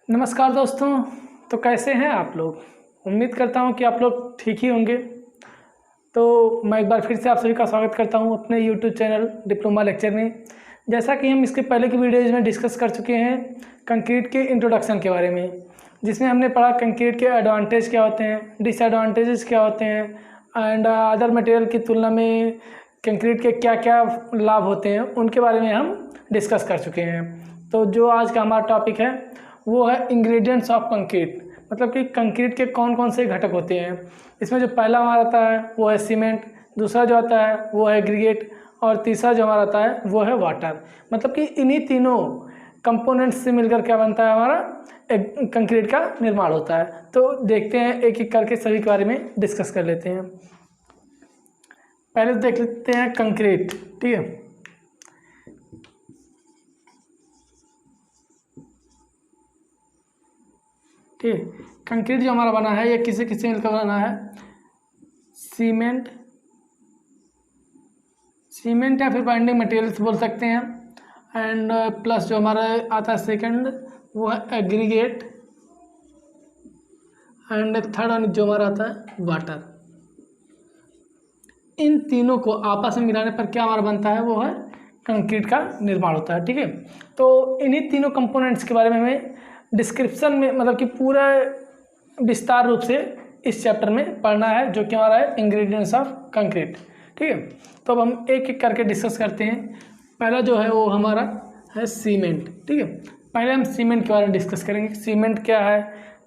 नमस्कार दोस्तों। तो कैसे हैं आप लोग। उम्मीद करता हूं कि आप लोग ठीक ही होंगे। तो मैं एक बार फिर से आप सभी का स्वागत करता हूं अपने YouTube चैनल डिप्लोमा लेक्चर में। जैसा कि हम इसके पहले की वीडियोज़ में डिस्कस कर चुके हैं कंक्रीट के इंट्रोडक्शन के बारे में, जिसमें हमने पढ़ा कंक्रीट के एडवांटेज क्या होते हैं, डिसएडवांटेजेस क्या होते हैं एंड अदर मटेरियल की तुलना में कंक्रीट के क्या क्या लाभ होते हैं, उनके बारे में हम डिस्कस कर चुके हैं। तो जो आज का हमारा टॉपिक है वो है इंग्रेडिएंट्स ऑफ कंक्रीट, मतलब कि कंक्रीट के कौन कौन से घटक होते हैं। इसमें जो पहला हमारा आता है वो है सीमेंट, दूसरा जो आता है वो है एग्रीगेट और तीसरा जो हमारा आता है वो है वाटर। मतलब कि इन्हीं तीनों कंपोनेंट्स से मिलकर क्या बनता है, हमारा कंक्रीट का निर्माण होता है। तो देखते हैं एक एक करके सभी के बारे में डिस्कस कर लेते हैं। पहले देख लेते हैं कंक्रीट, ठीक है। ठीक, कंक्रीट जो हमारा बना है ये किससे किससे मिलकर बना है, सीमेंट या फिर बाइंडिंग मटेरियल्स बोल सकते हैं। एंड प्लस जो हमारा आता है सेकंड वो है एग्रीगेट एंड थर्ड वन जो हमारा आता है वाटर। इन तीनों को आपस में मिलाने पर क्या हमारा बनता है, वो है कंक्रीट का निर्माण होता है, ठीक है। तो इन्हीं तीनों कंपोनेंट्स के बारे में हमें डिस्क्रिप्शन में, मतलब कि पूरा विस्तार रूप से इस चैप्टर में पढ़ना है, जो कि हमारा है इंग्रेडिएंट्स ऑफ कंक्रीट, ठीक है। तो अब हम एक एक करके डिस्कस करते हैं। पहला जो है वो हमारा है सीमेंट, ठीक है। पहले हम सीमेंट के बारे में डिस्कस करेंगे। सीमेंट क्या है,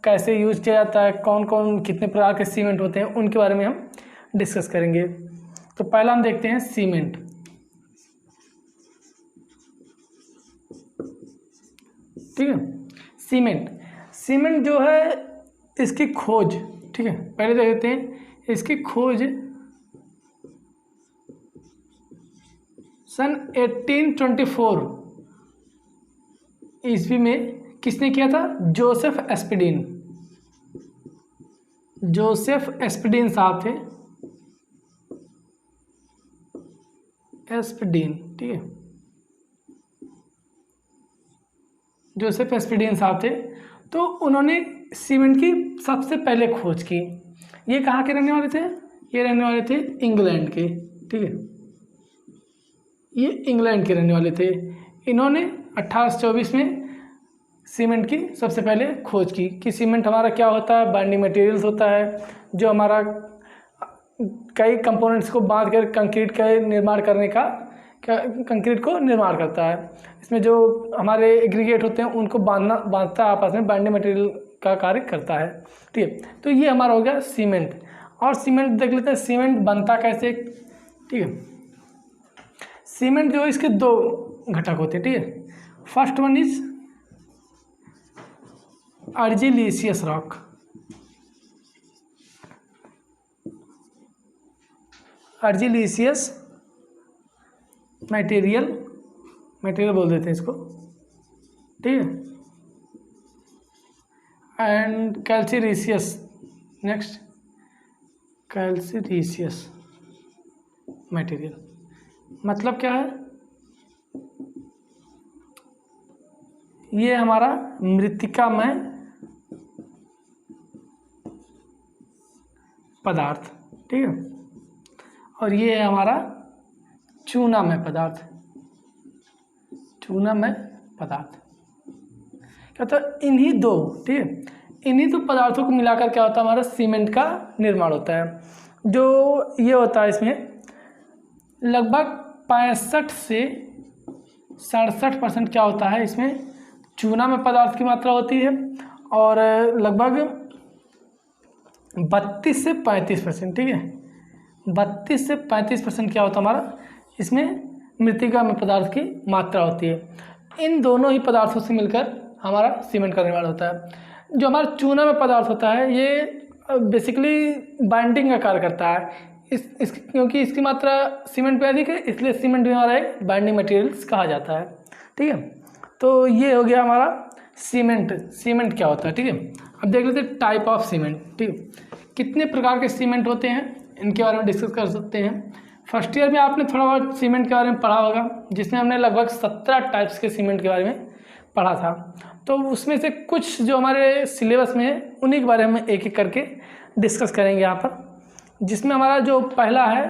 कैसे यूज किया जाता है, कौन कौन कितने प्रकार के सीमेंट होते हैं, उनके बारे में हम डिस्कस करेंगे। तो पहला हम देखते हैं सीमेंट, ठीक है। सीमेंट जो है इसकी खोज, ठीक है, पहले देख लेते हैं। इसकी खोज सन 1824 ईस्वी में किसने किया था, जोसेफ एस्पिडीन साहब थे, एस्पिडीन, ठीक है। जोसेफ एस्पिडीन साहब थे, तो उन्होंने सीमेंट की सबसे पहले खोज की। ये कहाँ के रहने वाले थे, ये रहने वाले थे इंग्लैंड के, ठीक है। ये इंग्लैंड के रहने वाले थे। इन्होंने 1824 में सीमेंट की सबसे पहले खोज की कि सीमेंट हमारा क्या होता है, बाइंडिंग मटेरियल्स होता है, जो हमारा कई कंपोनेंट्स को बांध कर कंक्रीट का निर्माण करने का, कंक्रीट को निर्माण करता है। इसमें जो हमारे एग्रीगेट होते हैं उनको बांधता है आपस में, बाइंडिंग मटेरियल का कार्य करता है, ठीक है। तो ये हमारा हो गया सीमेंट। और सीमेंट देख लेते हैं सीमेंट बनता कैसे, ठीक है। सीमेंट जो इसके दो घटक होते हैं, ठीक है। First one is argillaceous rock, argillaceous material बोल देते हैं इसको, ठीक है। And calcareous, next calcareous material. मतलब क्या है, ये हमारा मृत्तिकामय पदार्थ, ठीक है। और ये है हमारा चूनामय पदार्थ, क्या होता है, इन्हीं दो, ठीक है, इन्हीं दो पदार्थों को मिलाकर क्या होता है, हमारा सीमेंट का निर्माण होता है। जो ये होता है इसमें लगभग 65 से 67% क्या होता है, इसमें चूना में पदार्थ की मात्रा होती है, और लगभग 32 से 35%, ठीक है, 32 से 35% क्या होता है हमारा, इसमें मृत्तिका में पदार्थ की मात्रा होती है। इन दोनों ही पदार्थों से मिलकर हमारा सीमेंट का निर्माण होता है। जो हमारा चूना में पदार्थ होता है ये बेसिकली बाइंडिंग का कार्य करता है, क्योंकि इसकी मात्रा सीमेंट पे अधिक है, इसलिए सीमेंट भी हमारा एक बाइंडिंग मटेरियल्स कहा जाता है, ठीक है। तो ये हो गया हमारा सीमेंट क्या होता है, ठीक है। अब देख लेते हैं टाइप ऑफ सीमेंट, ठीक है। कितने प्रकार के सीमेंट होते हैं इनके बारे में डिस्कस कर सकते हैं। फर्स्ट ईयर में आपने थोड़ा बहुत सीमेंट के बारे में पढ़ा होगा, जिसमें हमने लगभग 17 टाइप्स के सीमेंट के बारे में पढ़ा था। तो उसमें से कुछ जो हमारे सिलेबस में है उन्हीं के बारे में एक एक करके डिस्कस करेंगे यहाँ पर, जिसमें हमारा जो पहला है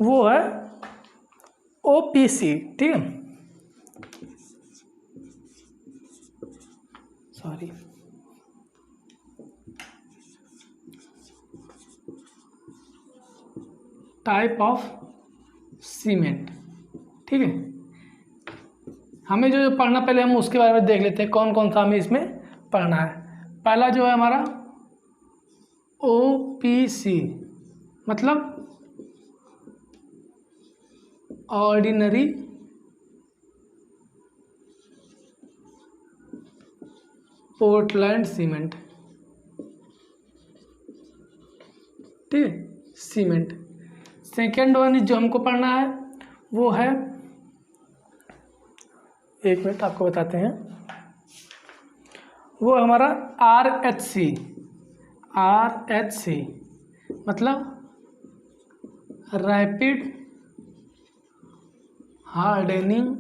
वो है OPC, ठीक है, सॉरी, टाइप ऑफ सीमेंट, ठीक है। हमें जो पढ़ना, पहले हम उसके बारे में देख लेते हैं कौन कौन सा हमें इसमें पढ़ना है। पहला जो है हमारा OPC, मतलब ऑर्डिनरी पोर्टलैंड सीमेंट, ठीक है, सीमेंट। सेकेंड वन जो हमको पढ़ना है वो है, एक मिनट आपको बताते हैं, वो हमारा RHC, मतलब रैपिड हार्डनिंग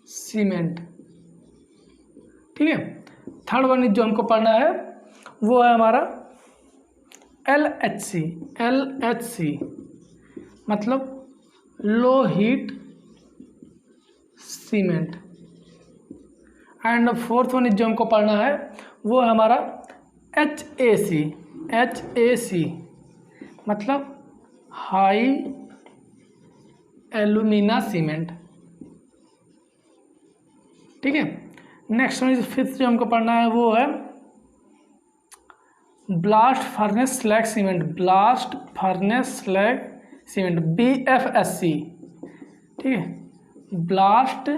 सीमेंट, ठीक है। थर्ड वन जो हमको पढ़ना है वो है हमारा LHC, मतलब low heat cement. And fourth one जो हमको पढ़ना है वो है हमारा HAC, मतलब हाई एल्यूमिना सीमेंट, ठीक है। नेक्स्ट वन फिफ्थ जो हमको पढ़ना है वो है blast furnace slag cement, BFSC, ठीक है, ब्लास्ट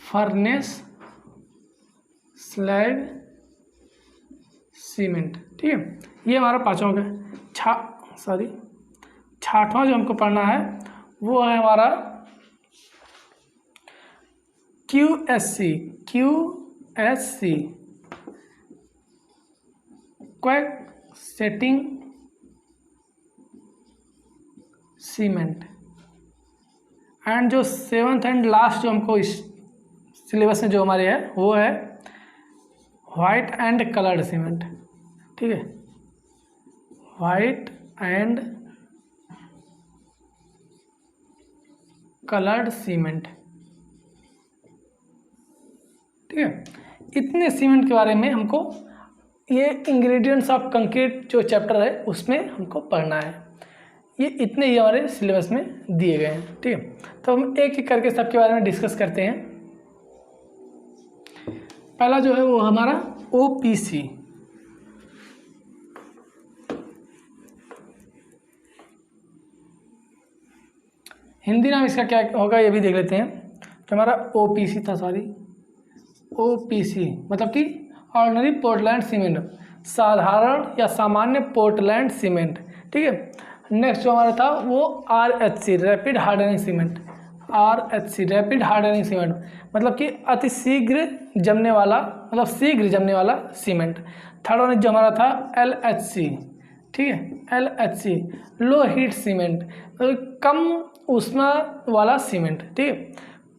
फर्नेस स्लैग सीमेंट, ठीक है। ये हमारा पांचों का छठवां जो हमको पढ़ना है वो है हमारा QSC, quick setting cement. And जो सेवन्थ एंड लास्ट जो हमको इस सिलेबस में जो हमारे है वो है वाइट एंड कलर्ड सीमेंट, ठीक है, वाइट एंड कलर्ड सीमेंट, ठीक है। इतने सीमेंट के बारे में हमको ये इंग्रेडिएंट्स ऑफ कंक्रीट जो चैप्टर है उसमें हमको पढ़ना है। ये इतने ही हमारे सिलेबस में दिए गए हैं, ठीक है। तो हम एक एक करके सबके बारे में डिस्कस करते हैं। पहला जो है वो हमारा OPC, हिंदी नाम इसका क्या होगा ये भी देख लेते हैं। जो हमारा OPC था, OPC मतलब कि ऑर्डिनरी पोर्टलैंड सीमेंट, साधारण या सामान्य पोर्टलैंड सीमेंट, ठीक है। नेक्स्ट जो हमारा था वो RHC, रैपिड हार्डनिंग सीमेंट, मतलब कि अति शीघ्र जमने वाला, मतलब शीघ्र जमने वाला सीमेंट। थर्ड वन जो हमारा था LHC, ठीक है, LHC लो हीट सीमेंट, मतलब कम ऊष्मा वाला सीमेंट, ठीक है,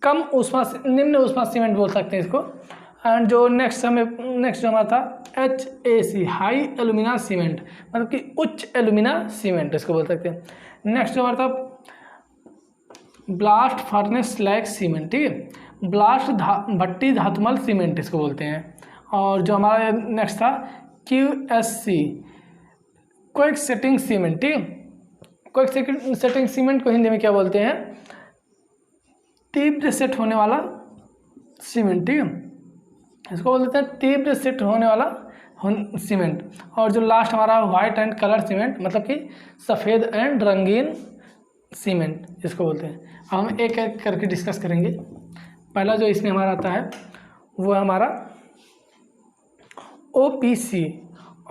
कम ऊष्मा, निम्न ऊष्मा सीमेंट बोल सकते हैं इसको। एंड जो नेक्स्ट जो हमारा था HAC, हाई एल्यूमिना सीमेंट, मतलब कि उच्च एल्यूमिना सीमेंट इसको बोल सकते हैं। नेक्स्ट जो हमारा था ब्लास्ट फर्नेस स्लैग सीमेंट, ठीक है, ब्लास्ट भट्टी धातुमल सीमेंट इसको बोलते हैं। और जो हमारा नेक्स्ट था QSC, क्विक सेटिंग सीमेंट, ठीक है, क्विक सेटिंग सीमेंट को हिंदी में क्या बोलते हैं, तीव्र सेट होने वाला सीमेंट, ठीक है, इसको बोलते हैं तीव्र सेट होने वाला सीमेंट। और जो लास्ट हमारा वाइट एंड कलर सीमेंट, मतलब कि सफ़ेद एंड रंगीन सीमेंट इसको बोलते हैं। अब हम एक एक करके डिस्कस करेंगे। पहला जो इसमें हमारा आता है वो है हमारा OPC,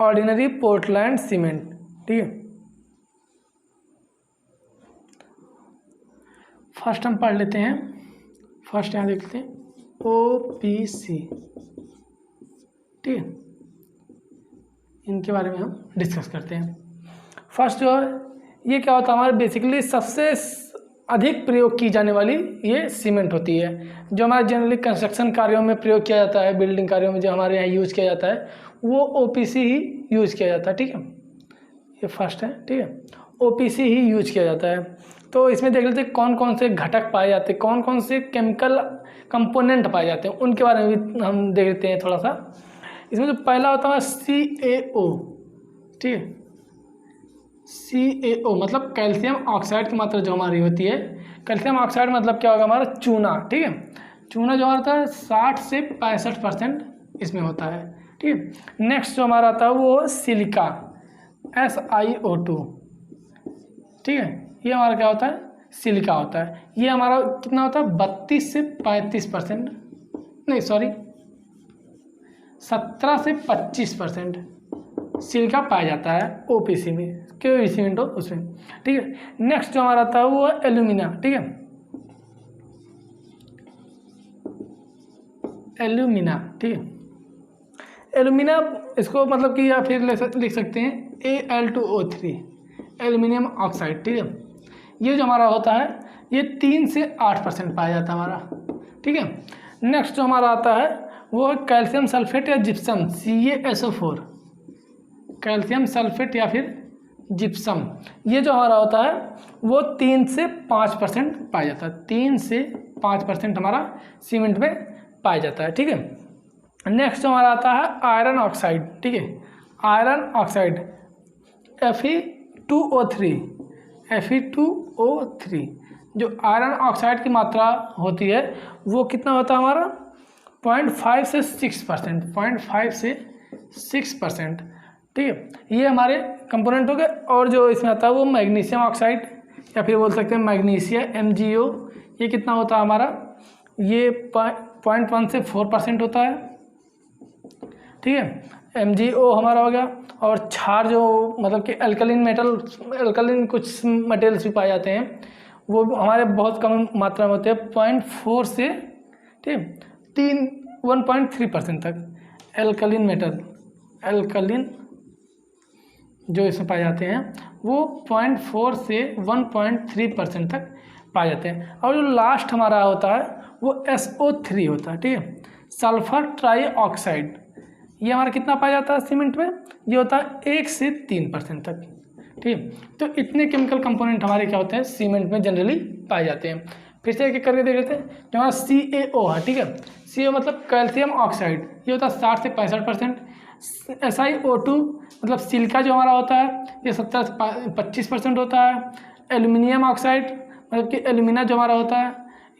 ऑर्डिनरी पोर्टलैंड सीमेंट, ठीक है। फर्स्ट हम पढ़ लेते हैं, फर्स्ट यहाँ देखते हैं OPC, ठीक है, इनके बारे में हम डिस्कस करते हैं। फर्स्ट जो है ये क्या होता है हमारे बेसिकली सबसे अधिक प्रयोग की जाने वाली ये सीमेंट होती है, जो हमारे जनरली कंस्ट्रक्शन कार्यों में प्रयोग किया जाता है, बिल्डिंग कार्यों में जो हमारे यहाँ यूज़ किया जाता है वो ओपीसी ही यूज़ किया जाता है। ठीक है, ये फर्स्ट है। ठीक है, ओपीसी ही यूज किया जाता है। तो इसमें देख लेते हैं कौन कौन से घटक पाए जाते हैं, कौन कौन से केमिकल कंपोनेंट पाए जाते हैं, उनके बारे में भी हम देख लेते हैं थोड़ा सा। इसमें जो पहला होता है CaO। ठीक है, CaO मतलब कैल्शियम ऑक्साइड की मात्रा जो हमारी होती है, कैल्शियम ऑक्साइड मतलब क्या होगा हमारा चूना। ठीक है, चूना जो हमारा होता है 60 से 65% इसमें होता है। ठीक है, नेक्स्ट जो हमारा आता है वो सिलिका, SiO2। ठीक है, ये हमारा क्या होता है, सिलिका होता है। ये हमारा कितना होता है 32 से 35%, नहीं सॉरी 17 से 25% सिलिका पाया जाता है ओपीसी में, कोई सीमेंट हो उसमें। ठीक है, नेक्स्ट जो हमारा आता है वो एल्यूमिना। ठीक है, एल्यूमिना। ठीक है, एल्यूमिना इसको मतलब कि या फिर लिख सकते हैं Al2O3, एल्यूमिनियम ऑक्साइड। ठीक है, ये जो हमारा होता है ये 3 से 8% पाया जाता है हमारा। ठीक है, नेक्स्ट जो हमारा आता है वो है कैल्शियम सल्फेट या जिप्सम, CaSO4, कैल्शियम सल्फेट या फिर जिप्सम। ये जो हमारा होता है वो 3 से 5% पाया जाता है, 3 से 5% हमारा सीमेंट में पाया जाता है। ठीक है, नेक्स्ट हमारा आता है आयरन ऑक्साइड। ठीक है, आयरन ऑक्साइड Fe2O3, Fe2O3 जो आयरन ऑक्साइड की मात्रा होती है वो कितना होता है हमारा 0.5 से 6%, 0.5 से 6%। ठीक है, ये हमारे कंपोनेंट हो गए। और जो इसमें आता है वो मैग्नीशियम ऑक्साइड या फिर बोल सकते हैं मैग्नीशिया MgO, ये कितना होता है हमारा, ये 0.1 से 4% होता है। ठीक है, MgO हमारा हो गया। और क्षार जो मतलब कि अल्कलीन मेटल, अल्कलीन कुछ मटेरियल्स भी पाए जाते हैं वो हमारे बहुत कम मात्रा में होते हैं, 0.4 से ठीक 1.3% तक अल्कलीन मेटल, अल्कलीन जो इसमें पाए जाते हैं वो 0.4 से 1.3% तक पाए जाते हैं। और जो लास्ट हमारा होता है वो SO3 होता है। ठीक है, सल्फर ट्राईऑक्साइड, ये हमारा कितना पाया जाता है सीमेंट में, ये होता है 1 से 3% तक। ठीक, तो इतने केमिकल कंपोनेंट हमारे क्या होते हैं सीमेंट में जनरली पाए जाते हैं। फिर से एक एक करके देख लेते हैं। जो हमारा CaO है, ठीक है, CaO मतलब कैल्शियम ऑक्साइड, ये होता है 60 से 65%। SiO2 मतलब सिलिका जो हमारा होता है ये 70 से 25% होता है। एल्यूमिनियम ऑक्साइड मतलब कि एल्यूमिना जो हमारा होता है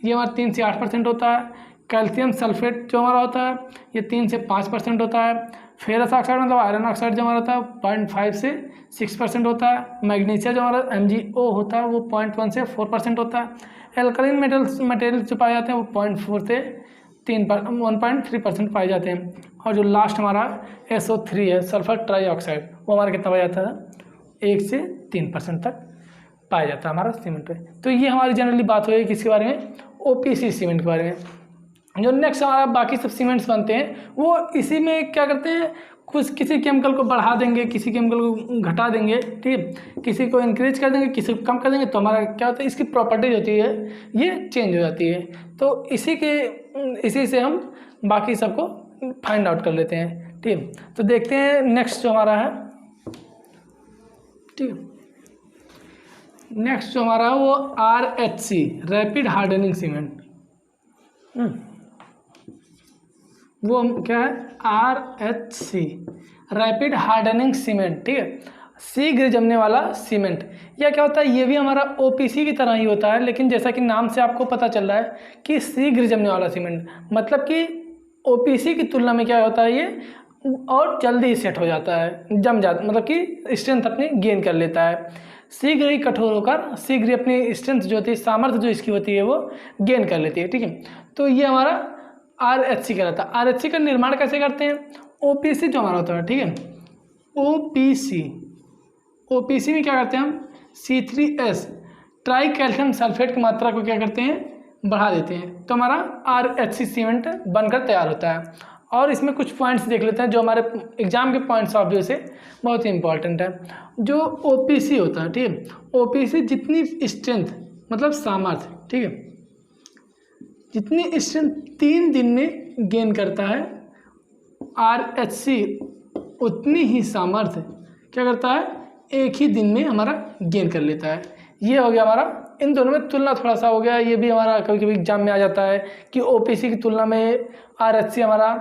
ये हमारा 3 से 8% होता है। कैल्शियम सल्फेट जो हमारा होता है ये 3 से 5% होता है। फेरस ऑक्साइड मतलब आयरन ऑक्साइड जो हमारा होता है 0.5 से 6% होता है। मैग्नीशिया जो हमारा MgO होता है वो 0.1 से 4% होता है। एल्कलीन मटेरियल्स जो पाए जाते हैं वो 0.4 से 1.3% पाए जाते हैं। और जो लास्ट हमारा SO3 है, सल्फर ट्राईऑक्साइड, वो हमारा कितना पाया जाता है 1 से 3% तक पाया जाता है हमारा सीमेंट पे। तो ये हमारी जनरली बात हुई किसके बारे में, OPC सीमेंट के बारे में। जो नेक्स्ट हमारा बाकी सब सीमेंट्स बनते हैं वो इसी में क्या करते हैं, कुछ किसी केमिकल को बढ़ा देंगे, किसी केमिकल को घटा देंगे, ठीक है, किसी को इंक्रीज कर देंगे, किसी को कम कर देंगे, तो हमारा क्या होता है इसकी प्रॉपर्टीज होती है ये चेंज हो जाती है। तो इसी से हम बाकी सबको फाइंड आउट कर लेते हैं। ठीक है, तो देखते हैं नेक्स्ट जो हमारा है, ठीक है, नेक्स्ट जो हमारा है वो RHC रैपिड हार्डनिंग सीमेंट। वो क्या है RHC रैपिड हार्डनिंग सीमेंट। ठीक है, शीघ्र जमने वाला सीमेंट। यह क्या होता है, ये भी हमारा OPC की तरह ही होता है, लेकिन जैसा कि नाम से आपको पता चल रहा है कि शीघ्र जमने वाला सीमेंट, मतलब कि OPC की तुलना में क्या होता है ये और जल्दी सेट हो जाता है, जम जाता, मतलब कि स्ट्रेंथ अपनी गेन कर लेता है, शीघ्र ही कठोर होकर शीघ्र ही अपनी स्ट्रेंथ जो होती है, सामर्थ्य जो इसकी होती है वो गेन कर लेती है। ठीक है, तो ये हमारा RHC कहलाता है। RHC का निर्माण कैसे करते हैं, OPC जो हमारा होता है, ठीक है, OPC में क्या करते हैं हम C3S ट्राई कैल्शियम सल्फेट की मात्रा को क्या करते हैं बढ़ा देते हैं, तो हमारा RHC सीमेंट बनकर तैयार होता है। और इसमें कुछ पॉइंट्स देख लेते हैं जो हमारे एग्जाम के पॉइंट्स ऑफ व्यू से बहुत ही इंपॉर्टेंट है। जो OPC होता है, ठीक है, OPC जितनी स्ट्रेंथ मतलब सामर्थ्य, ठीक है। जितनी स्ट्रेंथ 3 दिन में गेन करता है RH उतनी ही सामर्थ्य क्या करता है, एक ही दिन में हमारा गेन कर लेता है। ये हो गया हमारा, इन दोनों में तुलना थोड़ा सा हो गया। ये भी हमारा कभी कभी एग्जाम में आ जाता है कि OPC की तुलना में RH हमारा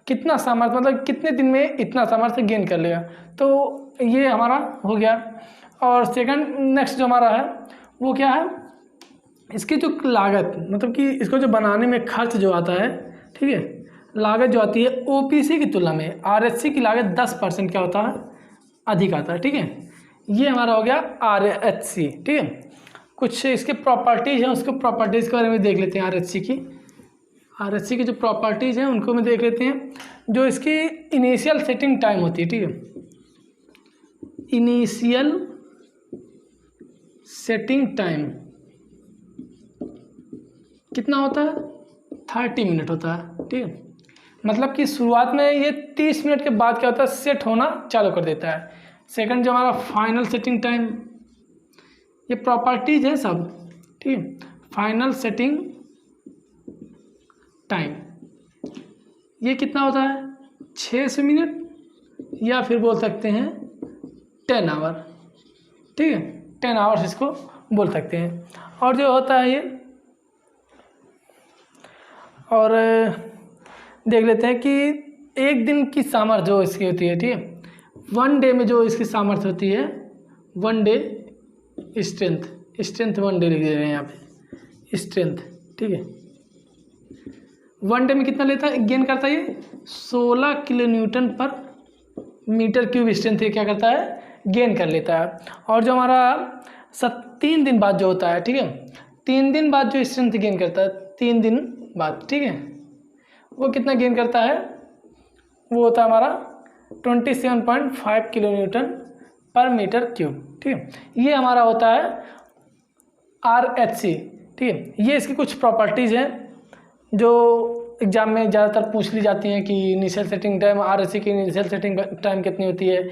कितना सामर्थ्य, मतलब कितने दिन में इतना सामर्थ्य गेन कर लेगा। तो ये हमारा हो गया। और सेकंड नेक्स्ट जो हमारा है वो क्या है, इसकी जो लागत, मतलब कि इसको जो बनाने में खर्च जो आता है, ठीक है, लागत जो आती है OPC की तुलना में RHC की लागत 10% क्या होता है, अधिक आता है, ठीक है। ये हमारा हो गया RHC, ठीक है। कुछ इसके प्रॉपर्टीज़ हैं, उसको प्रॉपर्टीज़ के बारे में देख लेते हैं। RHC की जो प्रॉपर्टीज़ हैं उनको में देख लेते हैं। जो इसकी इनिशियल सेटिंग टाइम होती है, ठीक है, इनिशियल सेटिंग टाइम कितना होता है, 30 मिनट होता है, ठीक है। मतलब कि शुरुआत में ये 30 मिनट के बाद क्या होता है, सेट होना चालू कर देता है। सेकंड जो हमारा फाइनल सेटिंग टाइम, ये प्रॉपर्टीज है सब, ठीक है। फाइनल सेटिंग टाइम ये कितना होता है, 600 मिनट या फिर बोल सकते हैं 10 आवर, ठीक है, 10 आवर्स इसको बोल सकते हैं। और जो होता है ये, और देख लेते हैं कि एक दिन की सामर्थ्य जो इसकी होती है, ठीक है, 1 डे में जो इसकी सामर्थ्य होती है, 1 डे स्ट्रेंथ 1 डे लिख दे रहे हैं यहाँ पे, स्ट्रेंथ, ठीक है। 1 डे में कितना लेता है, गेन करता है ये 16 किलो न्यूटन पर मीटर क्यूब स्ट्रेंथ क्या करता है, गेन कर लेता है। और जो हमारा 3 दिन बाद जो होता है, ठीक है, 3 दिन बाद जो स्ट्रेंथ गेन करता है, 3 दिन बाद, ठीक है, वो कितना गेन करता है, वो होता है हमारा 27.5 किलो न्यूटन पर मीटर क्यूब, ठीक है। ये हमारा होता है RHC, ठीक है। ये इसकी कुछ प्रॉपर्टीज़ हैं जो एग्जाम में ज़्यादातर पूछ ली जाती हैं कि इनिशियल सेटिंग टाइम, RHC की इनिशियल सेटिंग टाइम कितनी होती है,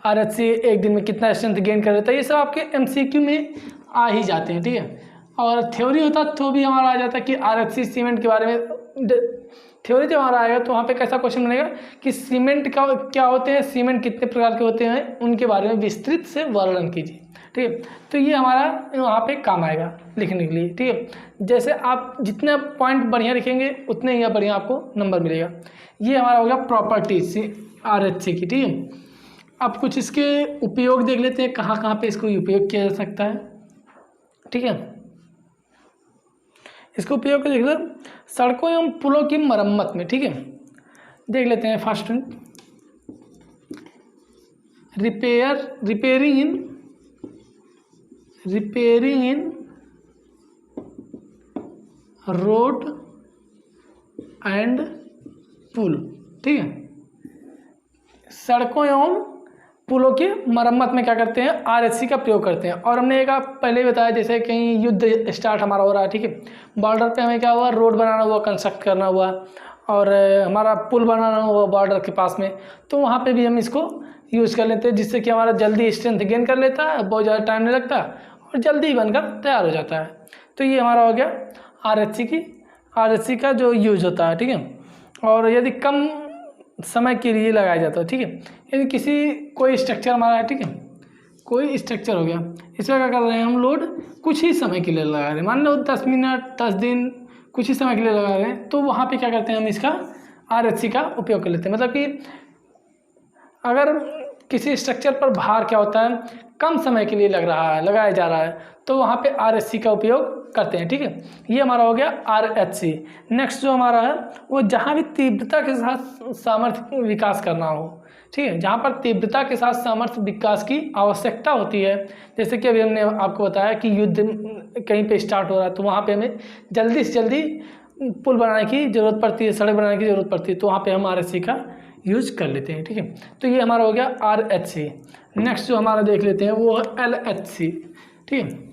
RHC एक दिन में कितना स्ट्रेंथ गेन कर लेता है। ये सब आपके MCQ में आ ही जाते हैं, ठीक है। और थ्योरी होता तो भी हमारा आ जाता है कि RHC सीमेंट के बारे में थ्योरी जब हमारा आएगा तो वहाँ पे कैसा क्वेश्चन बनेगा कि सीमेंट का क्या होते हैं, सीमेंट कितने प्रकार के होते हैं, उनके बारे में विस्तृत से वर्णन कीजिए, ठीक है। तो ये हमारा वहाँ पे काम आएगा लिखने के लिए, ठीक है। जैसे आप जितने पॉइंट बढ़िया लिखेंगे उतने ही बढ़िया आपको नंबर मिलेगा। ये हमारा हो गया प्रॉपर्टीज RHC की, ठीक है। अब कुछ इसके उपयोग देख लेते हैं, कहाँ कहाँ पे इसको उपयोग किया जा सकता है, ठीक है। इसको उपयोग कर देख लो सड़कों एवं पुलों की मरम्मत में, ठीक है। देख लेते हैं first repairing in road and पुल, ठीक है। सड़कों एवं पुलों की मरम्मत में क्या करते हैं, RHC का प्रयोग करते हैं। और हमने एक आप पहले ही बताया, जैसे कहीं युद्ध स्टार्ट हमारा हो रहा है, ठीक है, बॉर्डर पे हमें क्या हुआ, रोड बनाना हुआ, कंस्ट्रक्ट करना हुआ, और हमारा पुल बनाना हुआ बॉर्डर के पास में, तो वहाँ पे भी हम इसको यूज़ कर लेते हैं, जिससे कि हमारा जल्दी स्ट्रेंथ गेन कर लेता है, बहुत ज़्यादा टाइम नहीं लगता और जल्दी बनकर तैयार हो जाता है। तो ये हमारा हो गया RHC का जो यूज होता है, ठीक है। और यदि कम समय के लिए लगाया जाता है, ठीक है, यदि कोई स्ट्रक्चर हमारा है, ठीक है, कोई स्ट्रक्चर हो गया, इसमें क्या कर रहे हैं हम, लोड कुछ ही समय के लिए लगा रहे हैं, मान लो 10 मिनट 10 दिन कुछ ही समय के लिए लगा रहे हैं, तो वहाँ पे क्या करते हैं हम इसका RHC का उपयोग कर लेते हैं। मतलब कि अगर किसी स्ट्रक्चर पर भार क्या होता है, कम समय के लिए लगाया जा रहा है, तो वहाँ पे RHC का उपयोग करते हैं, ठीक है। ये हमारा हो गया RHC। नेक्स्ट जो हमारा है वो जहाँ भी तीव्रता के साथ सामर्थ्य विकास करना हो, ठीक है, जहाँ पर तीव्रता के साथ सामर्थ्य विकास की आवश्यकता होती है, जैसे कि अभी हमने आपको बताया कि युद्ध कहीं पे स्टार्ट हो रहा है, तो वहाँ पे हमें जल्दी से जल्दी पुल बनाने की ज़रूरत पड़ती है, सड़क बनाने की ज़रूरत पड़ती है, तो वहाँ पे हम RHC का यूज कर लेते हैं, ठीक है। तो ये हमारा हो गया RHC। नेक्स्ट जो हमारा देख लेते हैं वो LHC, ठीक है।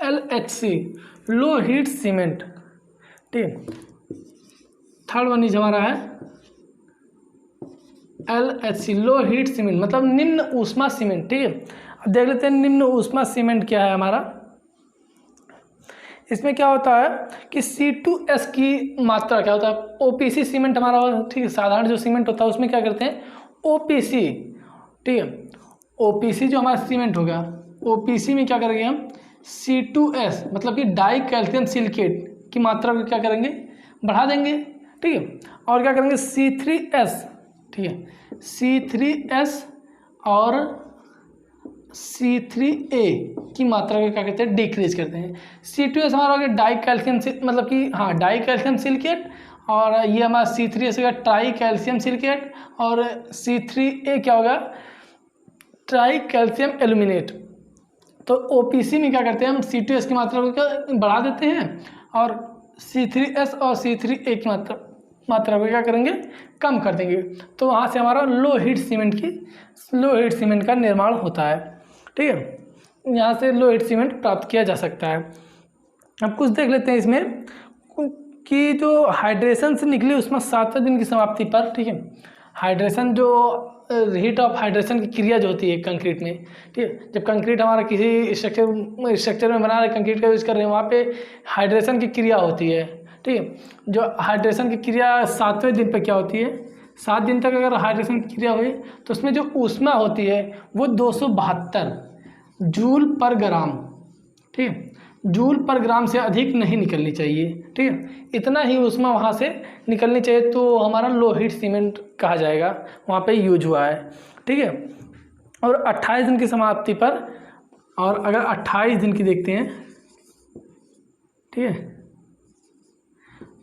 LHC लो हीट सीमेंट, ठीक है। थर्ड वन इज हमारा है LHC लो हीट सीमेंट, मतलब निम्न ऊष्मा सीमेंट, ठीक है। अब देख लेते हैं निम्न ऊष्मा सीमेंट क्या है हमारा। इसमें क्या होता है कि C2S की मात्रा क्या होता है, OPC सीमेंट हमारा, ठीक है, साधारण जो सीमेंट होता है उसमें क्या करते हैं OPC, ठीक है, OPC जो हमारा सीमेंट होगा, OPC में क्या करेंगे हम C2S मतलब कि डाई कैल्शियम सिलिकेट की मात्रा को क्या करेंगे बढ़ा देंगे, ठीक है, और क्या करेंगे C3S, ठीक है, C3S और C3A की मात्रा को क्या कहते हैं डिक्रीज करते हैं। C2S हमारा हो गया डाई कैल्शियम मतलब कि हाँ डाई कैल्शियम सिलिकेट, और ये हमारा C3S हो गया ट्राई कैल्शियम सिलिकेट, और C3A क्या होगा ट्राई कैल्शियम एल्यूमिनेट। तो OPC में क्या करते हैं हम C2S की मात्रा को क्या बढ़ा देते हैं, और C3S और C3A की मात्रा को क्या करेंगे कम कर देंगे। तो वहाँ से हमारा लो हीट सीमेंट का निर्माण होता है, ठीक है, यहाँ से लो हीट सीमेंट प्राप्त किया जा सकता है। अब कुछ देख लेते हैं इसमें कि जो हाइड्रेशन से निकली उसमें 7वें दिन की समाप्ति पर, ठीक है, हाइड्रेशन जो हीट ऑफ हाइड्रेशन की क्रिया जो होती है कंक्रीट में, ठीक है, जब कंक्रीट हमारा किसी स्ट्रक्चर में बना रहे कंक्रीट का यूज़ कर रहे हैं वहाँ पे हाइड्रेशन की क्रिया होती है, ठीक है, जो हाइड्रेशन की क्रिया 7वें दिन पे क्या होती है, 7 दिन तक अगर हाइड्रेशन की क्रिया हुई तो उसमें जो ऊष्मा होती है वो 272 जूल पर ग्राम, ठीक है, जूल पर ग्राम से अधिक नहीं निकलनी चाहिए, ठीक है, इतना ही ऊष्मा वहाँ से निकलनी चाहिए तो हमारा लो हीट सीमेंट कहा जाएगा, वहाँ पे यूज हुआ है, ठीक है। और 28 दिन की समाप्ति पर, और अगर 28 दिन की देखते हैं, ठीक है,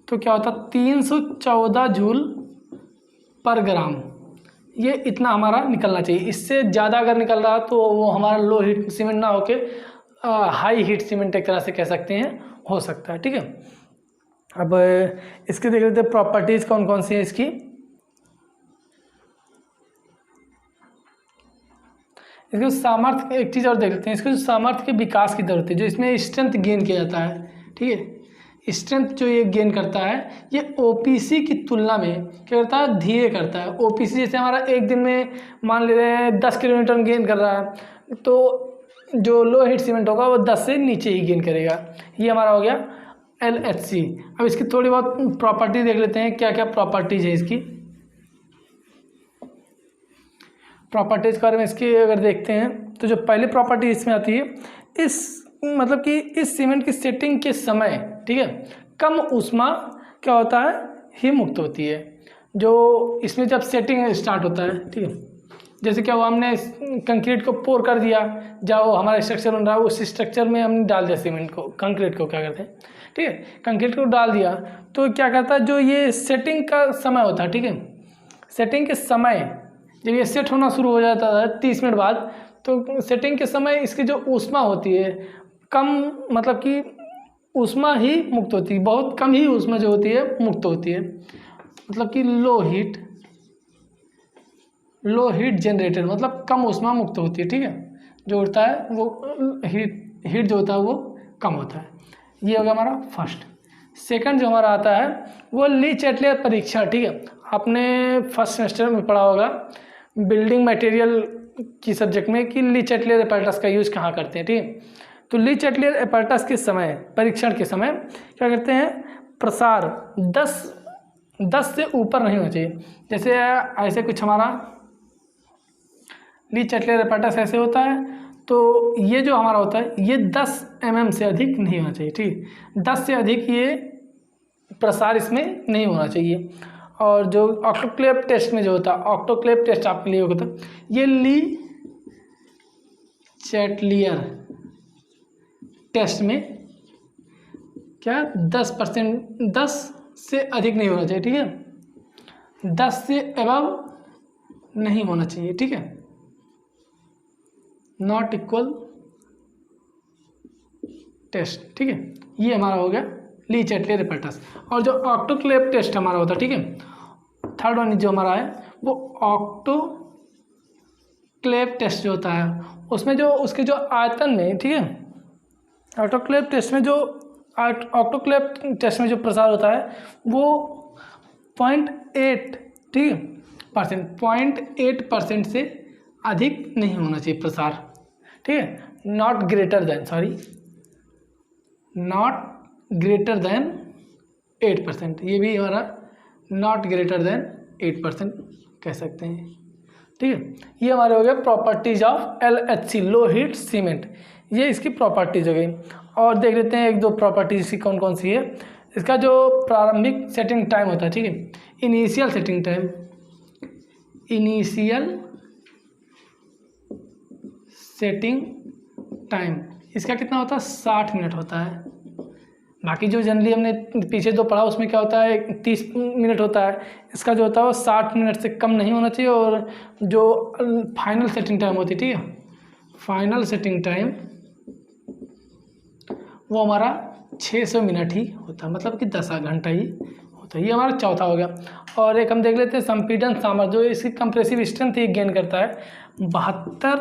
तो क्या होता 314 जूल पर ग्राम, ये इतना हमारा निकलना चाहिए। इससे ज़्यादा अगर निकल रहा तो वो हमारा लो हीट सीमेंट ना होके हाई हीट सीमेंट एक तरह से कह सकते हैं हो सकता है, ठीक है। अब इसके देख लेते हैं प्रॉपर्टीज़ कौन कौन सी है इसकी। इसके सामर्थ्य, एक चीज़ और देख लेते हैं, इसके जो सामर्थ्य के विकास की जरूरत है, जो इसमें स्ट्रेंथ गेन किया जाता है, ठीक है, स्ट्रेंथ जो ये गेन करता है ये OPC की तुलना में क्या करता है धीरे करता है। OPC जैसे हमारा एक दिन में मान ले रहे हैं 10 किलोमीटर गेन कर रहा है, तो जो लो हीट सीमेंट होगा वो 10 से नीचे ही गेन करेगा। ये हमारा हो गया LHC। अब इसकी थोड़ी बहुत प्रॉपर्टी देख लेते हैं, क्या क्या प्रॉपर्टीज है इसकी। प्रॉपर्टीज के बारे में इसकी अगर देखते हैं तो जो पहली प्रॉपर्टी इसमें आती है, इस मतलब कि इस सीमेंट की सेटिंग के समय, ठीक है, कम ऊष्मा क्या होता है ही मुक्त होती है। जो इसमें जब सेटिंग स्टार्ट होता है, ठीक है, जैसे क्या हुआ हमने कंक्रीट को पोर कर दिया, जब वो हमारा स्ट्रक्चर बन रहा है उस स्ट्रक्चर में हमने डाल दिया सीमेंट को, कंक्रीट को क्या करते हैं, ठीक है, कंक्रीट को डाल दिया तो क्या करता है जो ये सेटिंग का समय होता है, ठीक है, सेटिंग के समय जब ये सेट होना शुरू हो जाता है 30 मिनट बाद, तो सेटिंग के समय इसकी जो ऊष्मा होती है कम, मतलब कि ऊष्मा ही मुक्त होती है, बहुत कम ही ऊष्मा जो होती है मुक्त होती है, मतलब कि लो हीट जनरेटेड, मतलब कम ऊष्मा मुक्त होती है, ठीक है, जो होता है वो हीट जो होता है वो कम होता है। ये होगा हमारा फर्स्ट। सेकंड जो हमारा आता है वो ली चैटलियर परीक्षण, ठीक है, आपने फर्स्ट सेमेस्टर में पढ़ा होगा बिल्डिंग मटेरियल की सब्जेक्ट में कि ली चैटलियर एपैरेटस का यूज़ कहाँ करते हैं, ठीक है। तो ली चैटलियर एपैरेटस के समय, परीक्षण के समय क्या करते हैं, प्रसार 10 से ऊपर नहीं होना चाहिए। जैसे ऐसे कुछ हमारा ली चैटलियर एपैरेटस ऐसे होता है, तो ये जो हमारा होता है ये 10 mm से अधिक नहीं होना चाहिए, ठीक, 10 से अधिक ये प्रसार इसमें नहीं होना चाहिए। और जो ऑटोक्लेव टेस्ट में जो होता है, ऑटोक्लेव टेस्ट आपके लिए होता है, ये ली चैटलियर टेस्ट में क्या 10% से अधिक नहीं होना चाहिए, ठीक है, 10 से अबव नहीं होना चाहिए, ठीक है, नॉट इक्वल टेस्ट, ठीक है। ये हमारा हो गया ली चैटलियर एपैरेटस। और जो ऑटोक्लेव टेस्ट हमारा होता है, ठीक है, थर्ड वन जो हमारा है वो ऑटोक्लेव टेस्ट जो होता है, उसमें जो उसके जो आयतन में, ठीक है, ऑटोक्लेव टेस्ट में जो प्रसार होता है वो 0.8, ठीक है, 0.8% से अधिक नहीं होना चाहिए प्रसार, ठीक है, not greater than greater than 8%, ये भी हमारा नॉट ग्रेटर देन 8% कह सकते हैं। ठीक है, ये हमारे हो गए properties of LHC, low heat cement, ये इसकी प्रॉपर्टीज हो गई। और देख लेते हैं एक दो प्रॉपर्टीज इसकी कौन कौन सी है। इसका जो प्रारंभिक सेटिंग टाइम होता है, ठीक है, initial setting time, initial setting time इसका कितना होता है, 60 मिनट होता है। बाकी जो जनरली हमने पीछे जो पढ़ा उसमें क्या होता है, 30 मिनट होता है। इसका जो होता है वो 60 मिनट से कम नहीं होना चाहिए। और जो फाइनल सेटिंग टाइम होती है, ठीक है, फाइनल सेटिंग टाइम वो हमारा 600 मिनट ही होता है, मतलब कि 10 घंटा ही होता है। ये हमारा चौथा हो गया। और एक हम देख लेते हैं संपीड़न सामर्थ्य, जो इसकी कंप्रेसिव स्ट्रेंथ ही गेन करता है 72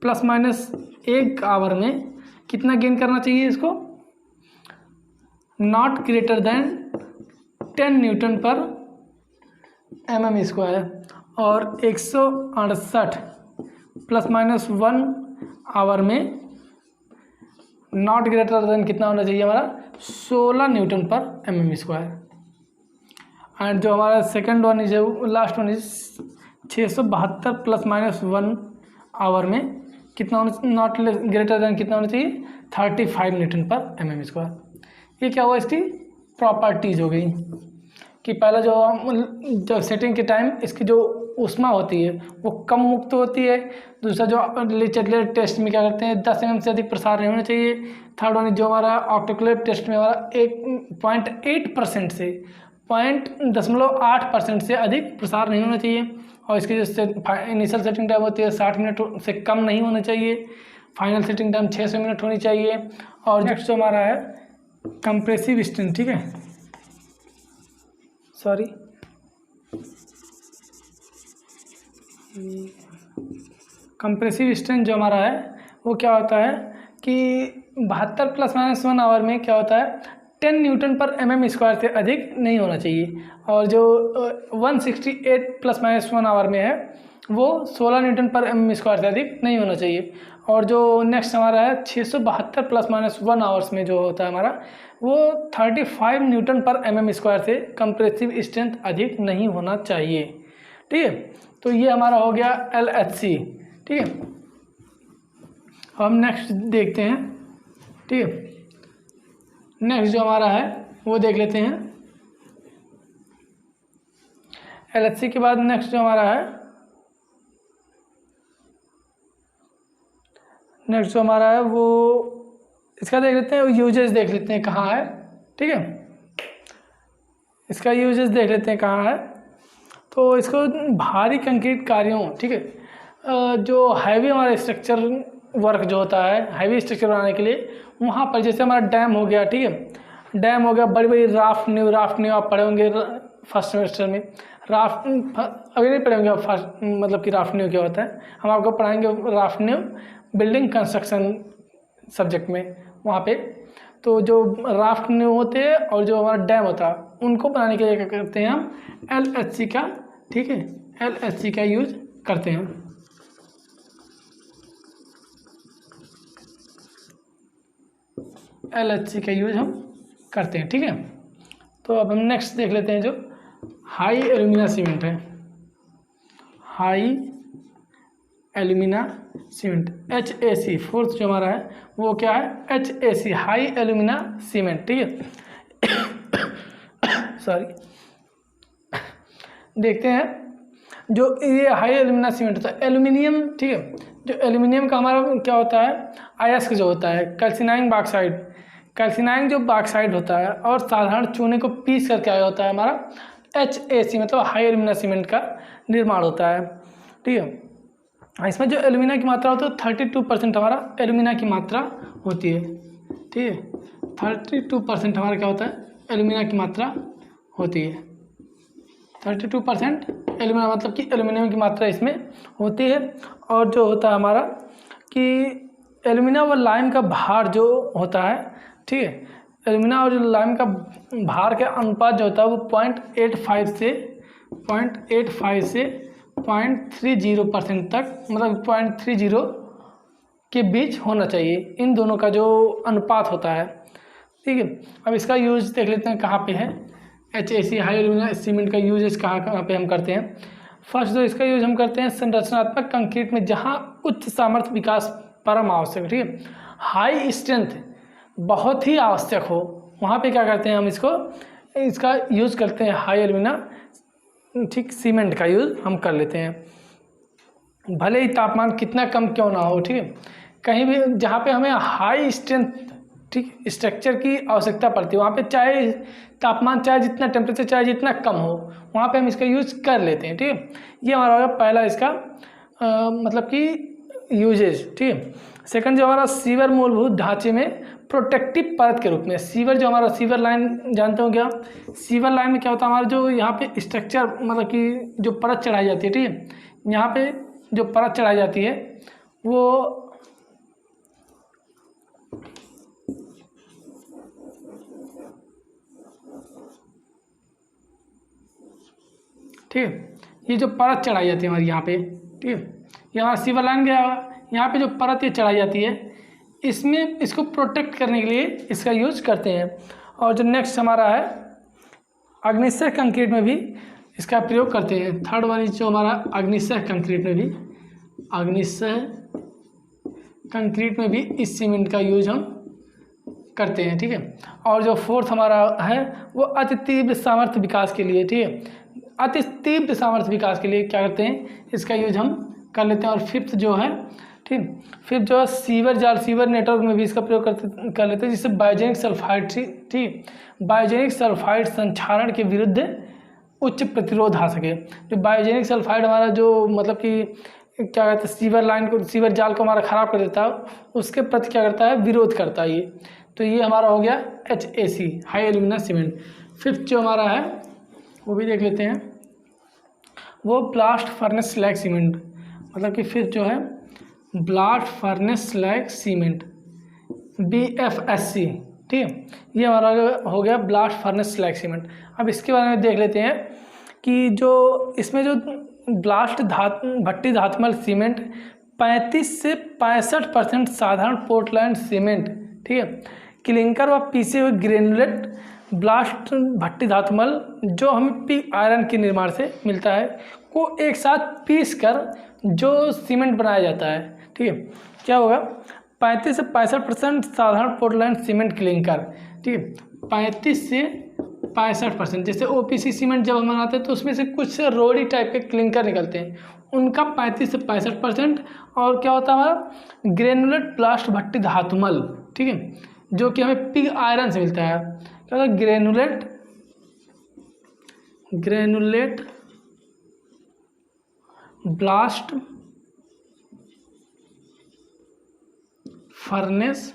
±1 आवर में कितना गेन करना चाहिए इसको, नॉट ग्रेटर देन 10 न्यूटन पर mm²। और 168 ±1 आवर में नॉट ग्रेटर देन कितना होना चाहिए हमारा, 16 न्यूटन पर mm²। एंड जो हमारा second one is, last one is 672 ±1 hour में कितना होना, नॉट ग्रेटर देन कितना होना चाहिए, 35 न्यूटन पर mm²। ये क्या हुआ, इसकी प्रॉपर्टीज हो गई कि पहला जो सेटिंग के टाइम इसकी जो ऊष्मा होती है वो कम मुक्त होती है। दूसरा जो लीचेटलेट टेस्ट में क्या करते हैं, 10 mm से अधिक प्रसार नहीं होना चाहिए। थर्ड वन जो हमारा ऑटोक्लेव टेस्ट में हमारा 0.8% से 0.8% से अधिक प्रसार नहीं होना चाहिए। और इसकी जो इनिशियल सेटिंग टाइम होती है 60 मिनट से कम नहीं होना चाहिए। फाइनल सेटिंग टाइम 600 मिनट होनी चाहिए। और नेक्स्ट जो हमारा है कंप्रेसिव स्ट्रेंथ, ठीक है, सॉरी कंप्रेसिव स्ट्रेंथ जो हमारा है वो क्या होता है कि 72 ±1 आवर में क्या होता है, 10 न्यूटन पर mm² से अधिक नहीं होना चाहिए। और जो 168 ±1 आवर में है वो 16 न्यूटन पर mm² से अधिक नहीं होना चाहिए। और जो नेक्स्ट हमारा है 672 ±1 आवर्स में जो होता है हमारा वो 35 न्यूटन पर mm² से कंप्रेसिव स्ट्रेंथ अधिक नहीं होना चाहिए। ठीक है, तो ये हमारा हो गया LHC। ठीक है, हम नेक्स्ट देखते हैं। ठीक है, नेक्स्ट जो हमारा है वो देख लेते हैं। LHC के बाद नेक्स्ट जो हमारा है, नेक्स्ट जो हमारा है वो इसका देख लेते हैं, यूजेस देख लेते हैं कहाँ है। ठीक है, इसका यूजेस देख लेते हैं कहाँ है। तो इसको भारी कंक्रीट कार्यों, ठीक है, जो हैवी हमारा स्ट्रक्चर वर्क जो होता है, हैवी स्ट्रक्चर बनाने के लिए वहाँ पर, जैसे हमारा डैम हो गया, ठीक है, डैम हो गया, बड़ी बड़ी राफ्ट न्यू आप पढ़े होंगे फर्स्ट सेमेस्टर में। राफ्ट अभी नहीं पढ़े होंगे आप फर्स्ट, मतलब कि राफ्ट न्यू क्या होता है, हम आपको पढ़ाएंगे raft new building construction subject में वहाँ पे। तो जो राफ्ट न्यू होते हैं और जो हमारा डैम होता है उनको बनाने के लिए क्या करते हैं हम, LHC का, ठीक है, LHC का यूज करते हैं। LHC का यूज हम करते हैं। ठीक है, तो अब हम नेक्स्ट देख लेते हैं जो हाई एल्यूमिना सीमेंट है। High alumina cement HAC, fourth जो हमारा है वो क्या है, HAC, हाई एल्यूमिना सीमेंट। ठीक है, सॉरी, देखते हैं जो ये हाई एल्यूमिना सीमेंट होता है, एल्यूमिनियम, ठीक है, जो एल्यूमिनियम का हमारा क्या होता है, अयस्क जो होता है, कैल्सिनाइंग बॉक्साइड, कैल्सिनाइंग जो बॉक्साइड होता है और साधारण चूने को पीस करके आया होता है हमारा HAC, मतलब हाई एल्यूमिना सीमेंट का निर्माण होता है। ठीक है, इसमें जो एल्यूमिना की मात्रा होती है 32% हमारा एल्यूमिना की मात्रा होती है। ठीक है, 32% हमारा क्या होता है, एल्यूमिना की मात्रा होती है। 32% एल्यूमिना, मतलब कि एल्यूमिनियम की मात्रा इसमें होती है। और जो होता है हमारा कि एल्यूमिना व लाइम का भार जो होता है, ठीक है, एल्यूमिना और लाइम का भार के अनुपात जो होता है वो 0.85 से 0.30% तक, मतलब 0.30 के बीच होना चाहिए। इन दोनों का जो अनुपात होता है ठीक है। अब इसका यूज़ देख लेते हैं कहाँ पे है। HAC हाई एल्यूमिना सीमेंट का यूज कहाँ कहाँ पे हम करते हैं। फर्स्ट जो इसका यूज हम करते हैं संरचनात्मक कंक्रीट में, जहाँ उच्च सामर्थ्य विकास परम आवश्यक, ठीक है, हाई स्ट्रेंथ बहुत ही आवश्यक हो, वहाँ पे क्या करते हैं हम इसका यूज करते हैं हाई एल्यूमिना, ठीक, सीमेंट का यूज हम कर लेते हैं। भले ही तापमान कितना कम क्यों ना हो, ठीक है, कहीं भी जहाँ पे हमें हाई स्ट्रेंथ, ठीक, स्ट्रक्चर की आवश्यकता पड़ती है, वहाँ पे चाहे तापमान, चाहे जितना टेम्परेचर, चाहे जितना कम हो, वहाँ पे हम इसका यूज़ कर लेते हैं, ठीक है। ये हमारा होगा पहला इसका मतलब कि यूजेज, ठीक है। सेकंड जो हमारा सीवर मूलभूत ढांचे में प्रोटेक्टिव परत के रूप में, सीवर जो हमारा सीवर लाइन जानते हो क्या, सीवर लाइन में क्या होता है, हमारा जो यहाँ पे स्ट्रक्चर मतलब कि जो परत चढ़ाई जाती है, ठीक है, यहाँ पे जो परत चढ़ाई जाती है वो ठीक है, ये जो परत चढ़ाई जाती है हमारी यहाँ पे, ठीक है, ये हमारा सीवर लाइन गया हुआ, यहाँ पे जो परत ये चढ़ाई जाती है, इसमें इसको प्रोटेक्ट करने के लिए इसका यूज करते हैं। और जो नेक्स्ट हमारा है अग्निशय कंक्रीट में भी इसका प्रयोग करते हैं। थर्ड वाली जो हमारा अग्निशय कंक्रीट में भी, अग्निशय कंक्रीट में भी इस सीमेंट का यूज हम करते हैं, ठीक है। और जो फोर्थ हमारा है वो अति तीव्र सामर्थ्य विकास के लिए, ठीक है, अति तीव्र सामर्थ्य विकास के लिए क्या करते हैं, इसका यूज हम कर लेते हैं। और फिफ्थ जो है, ठीक, फिफ्थ जो है सीवर जाल, सीवर नेटवर्क में भी इसका प्रयोग कर लेते हैं, जिससे बायोजेनिक सल्फाइड, ठीक, बायोजेनिक सल्फाइड संक्षारण के विरुद्ध उच्च प्रतिरोध आ सके। जो बायोजेनिक सल्फाइड हमारा जो मतलब कि क्या कहते हैं, सीवर लाइन को, सीवर जाल को हमारा ख़राब कर देता है, उसके प्रति क्या करता है, विरोध करता है ये। तो ये हमारा हो गया HAC high alumina cement. Fifth जो हमारा है वो भी देख लेते हैं, वो ब्लास्ट फर्नेस स्लैग सीमेंट, मतलब कि फिफ्थ जो है blast furnace slag cement, BFSC, ठीक है, ये हमारा हो गया ब्लास्ट फर्नेस स्लैग सीमेंट। अब इसके बारे में देख लेते हैं कि जो इसमें जो ब्लास्ट भट्टी धातुमल सीमेंट 35 से 65% साधारण पोर्टलैंड सीमेंट, ठीक है, क्लिंकर व पीसे हुए ग्रेनुलेट ब्लास्ट भट्टी धातुमल जो हमें पिग आयरन के निर्माण से मिलता है को एक साथ पीस कर जो सीमेंट बनाया जाता है, ठीक है, क्या होगा 35 से 65% साधारण पोर्टलैंड सीमेंट क्लिंकर, ठीक है, 35 से 65%। जैसे OPC सीमेंट जब हम बनाते हैं तो उसमें से कुछ रोडी टाइप के क्लिंकर निकलते हैं, उनका 35 से 65%। और क्या होता है हमारा ग्रेनुलेट ब्लास्ट भट्टी धातुमल, ठीक है, जो कि हमें पिग आयरन से मिलता है। क्या होता है ग्रेनुलेट ब्लास्ट फर्नेस